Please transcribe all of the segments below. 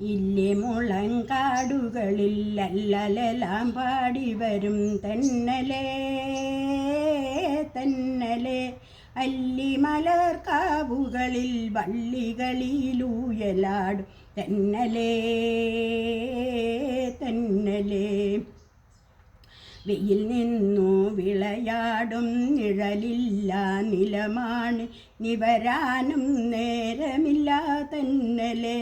ഇല്ലേ മുളങ്കാടുകളിൽ അല്ലലെല്ലാം പാടി വരും തെന്നലേ തെന്നലേ അല്ലിമലർക്കാവുകളിൽ വള്ളികളിലൂയലാടും തെന്നലേ തെന്നലേ വെയിൽ നിന്നു വിളയാടും നിഴലില്ല നിലമാണ് നിവരാനും നേരമില്ല തെന്നലേ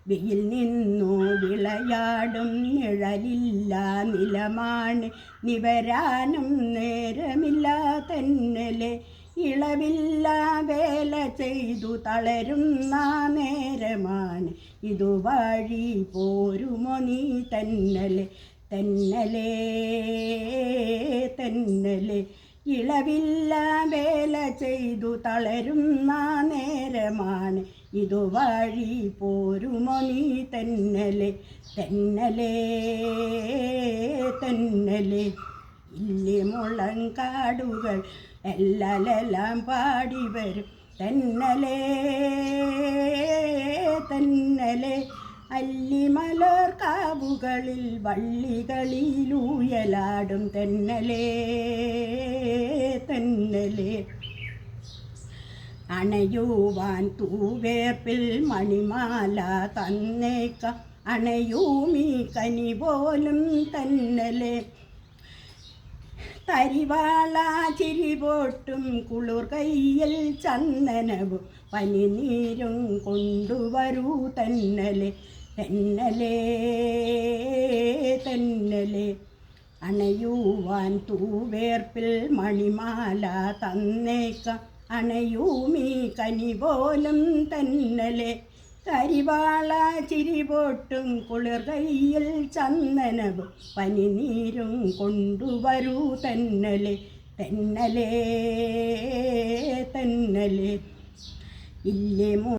വെയിൽ നിന്നു വിളയാടും നിഴലില്ല നിലമാണ് നിവരാനും നേരമില്ല തെന്നലേ ഇളവില്ല വേല ചെയ്തു തളരുന്ന നേരമാണ് ഇതുവഴി പോരുമോ നീ തെന്നലേ തെന്നലേ തെന്നലേ ഇളവില്ല വേല ചെയ്തു തളരുന്ന നേരമാണ് ഇതുവഴി പോരുമോ നീ തെന്നലേ തെന്നലേ തെന്നലേ ഇല്ലേ മുളങ്കാടുകൾ എല്ലാം പാടി വരും തെന്നലേ തെന്നലേ അല്ലിമലർക്കാവുകളിൽ വള്ളികളിലൂയലാടും തെന്നലേ തെന്നലേ അണയുവാൻ തൂവേർപ്പിൽ മണിമാല തന്നേക്കാം അണയൂമീ കനി പോലും തെന്നലേ തരിവാള ചിരിപോട്ടും കുളിർ കയ്യിൽ ചന്ദനവും പനിനീരും കൊണ്ടുവരൂ തെന്നലേ തെന്നലേ തെന്നലേ അണയുവാൻ തൂവേർപ്പിൽ മണിമാല തന്നേക്കാം അണയൂമീ കനി പോലും തെന്നലേ കരിവാള ചിരിപോട്ടും കുളിർ കയ്യിൽ ചന്ദനവും പനിനീരും കൊണ്ടുവരൂ തെന്നലേ തെന്നലേ തെന്നലേ ഇല്ലേ